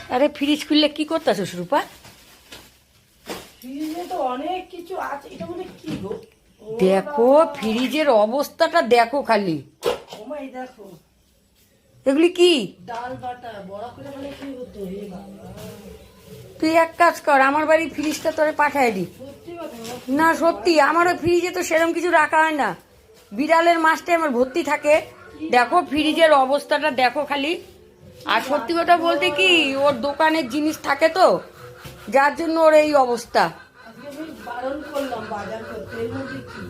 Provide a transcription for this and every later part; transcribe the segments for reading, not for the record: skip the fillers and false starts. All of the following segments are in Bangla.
আরে ফ্রিজ খুললে কি করতেছো রূপা? ফ্রিজে তো অনেক কিছু আছে, এটা মনে কি গো? দেখো ফ্রিজের অবস্থাটা দেখো খালি। ওমাই দেখো, এগুলি কি? ডাল বাটা বড়া করে মানে কি হতো রে বাবা। তুই এক কাজ কর, আমার বাড়ি ফ্রিজটা তোরে পাঠায় দি। সত্যি কথা না সত্যি, আমার ওই ফ্রিজে তো সেরকম কিছু রাখা হয় না। বিড়ালের মাছটা আমার ভর্তি থাকে। দেখো ফ্রিজের অবস্থাটা দেখো খালি। আর সত্যি কথা বলতে কি, ওর দোকানের জিনিস থাকে তো, যার জন্য ওর এই অবস্থা। আজকে আমি বারণ করলাম বাজার করতে, এর মধ্যে কি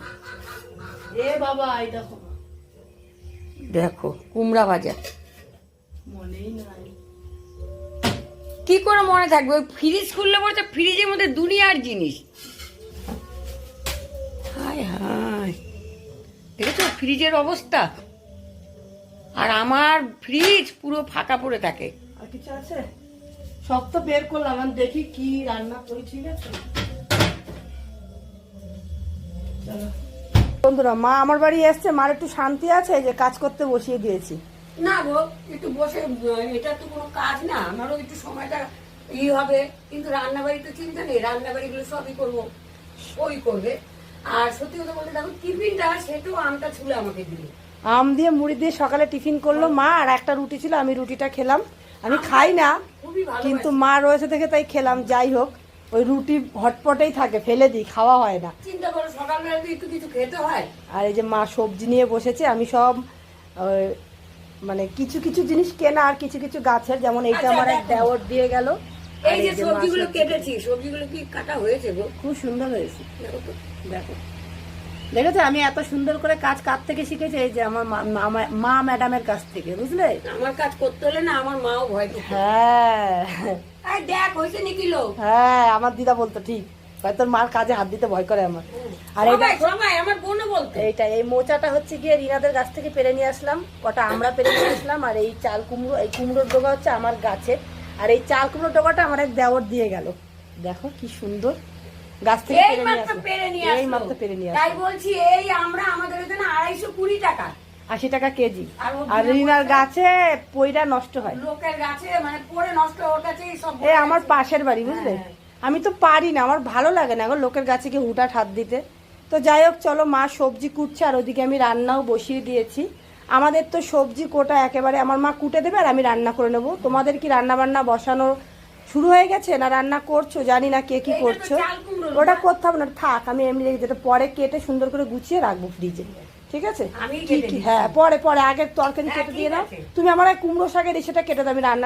এ বাবা, এই দেখো দেখো কুমড়া ভাজা। মনেই নাই। কি করে মনে থাকবে? ওই ফ্রিজ খুললে বলছে ফ্রিজের মধ্যে দুনিয়ার জিনিস। হায় হায়, দেখেছো ফ্রিজের অবস্থা? আর আমার ফ্রিজ পুরো ফাঁকা পড়ে থাকে। আর কিছু আছে? সব তো বের করলাম, আমি দেখি কি রান্না করি, ঠিক আছে? চলো বন্ধুরা, মা আমার বাড়ি এসছে, মার একটু শান্তি আছে যে কাজ করতে বসিয়ে দিয়েছি। না গো, একটু বসে, এটা তো কোনো কাজ না, আমারও একটু সময়টা হবে। কিন্তু রান্নাবাড়ি তো চিন্তা নেই, রান্নাবাড়িগুলো সবই করবো, ওই করবে। আর সত্যি কথা বলতে দেখো টিফিনটা সেটাও আমটা ছুলে আমাকে দিল। আম দিয়ে মুড়ি দিয়ে সকালে টিফিন করলো মা, আর একটা রুটি ছিল, আমি রুটিটা খেলাম। আমি খাই না, খুবই ভালো। কিন্তু মা রয়েছে দেখে তাই খেলাম। যাই হোক, ওই রুটি হটপটেই থাকে, ফেলে দিই, খাওয়া হয় না। চিন্তা করো সকালবেলা তো একটু কিছু খেতে হয়। আর এই যে মা সবজি নিয়ে বসেছে, আমি সব মানে কিছু কিছু জিনিস কেনা আর কিছু কিছু গাছের, যেমন এইটা আচ্ছা, আমার এক দেখো। দেওর দিয়ে গেল। এই যে সবজিগুলো কেটেছি, সবজিগুলো কি কাটা হয়েছে গো? খুব সুন্দর হয়েছে, দেখো তো। দেখো দেখেছো আমি এত সুন্দর করে কাজ কার থেকে শিখেছি? এই যে আমার মা ম্যাডামের কাছ থেকে, বুঝলে? আমার কাজ করতে হলে না আমার মাও ভয় পেত। হ্যাঁ এই দেখ হয়েছে নাকি লো। হ্যাঁ, আমার দিদা বলতো ঠিক, হয়তো মার কাজে হাত দিতে ভয় করে আমার। আর এই সবাই আমার বোনও বলতো। এইটা, এই মোচাটা হচ্ছে গিয়ে রিনাদের গাছ থেকে পেরে নিয়ে আসলাম, কটা আমরা পেরে নিয়ে আসলাম। আর এই চাল কুমড়ো, এই কুমড়োর ডোগা হচ্ছে আমার গাছে, আর এই চাল কুমড়োর ডোগাটা আমার এক দেওর দিয়ে গেল। দেখো কি সুন্দর, গাছ থেকে এই মাত্র পেরে নিয়ে আসলো। এই মাত্র পেরে নিয়ে তাই আসলো। বলছি, এই আমরা আমাদের এখানে 220 টাকা 80 টাকা কেজি। আর ও আর বিনা রিনার পয়সায়- গাছে পইরা নষ্ট হয়। লোকের গাছে মানে পড়ে নষ্ট, ওর কাছেই সব। এই আমার পাশের বাড়ি, বুঝলে? হ্যাঁ। আমি তো পারি না, আমার ভালো লাগে না এখন লোকের গাছে গিয়ে হুটাট হাত দিতে। তো যাই হোক, চলো, মা সবজি কুটছে আর ওদিকে আমি রান্নাও বসিয়ে দিয়েছি। আমাদের তো সবজি কোটা একেবারে আমার মা কুটে দেবে আর আমি রান্না করে নেবো। তোমাদের কি রান্না বান্না বসানো শুরু হয়ে গেছে না রান্না করছো? জানি না কে কি এইটা তো করছো। চাল কুমড়ো না। ওটা করতে হবে না, থাক, আমি এমনি যেটা পরে কেটে সুন্দর করে গুছিয়ে রাখবো ফ্রিজে, ঠিক আছে? আমি কি কেটে কি, দিচ্ছি। হ্যাঁ পরে পরে, আগে তরকারি হ্যাঁ, কেটে ঠিক দিয়ে দাও। আছে। তুমি আমার কুমড়ো শাকের এসেটা কেটে দাও, আমি রান্না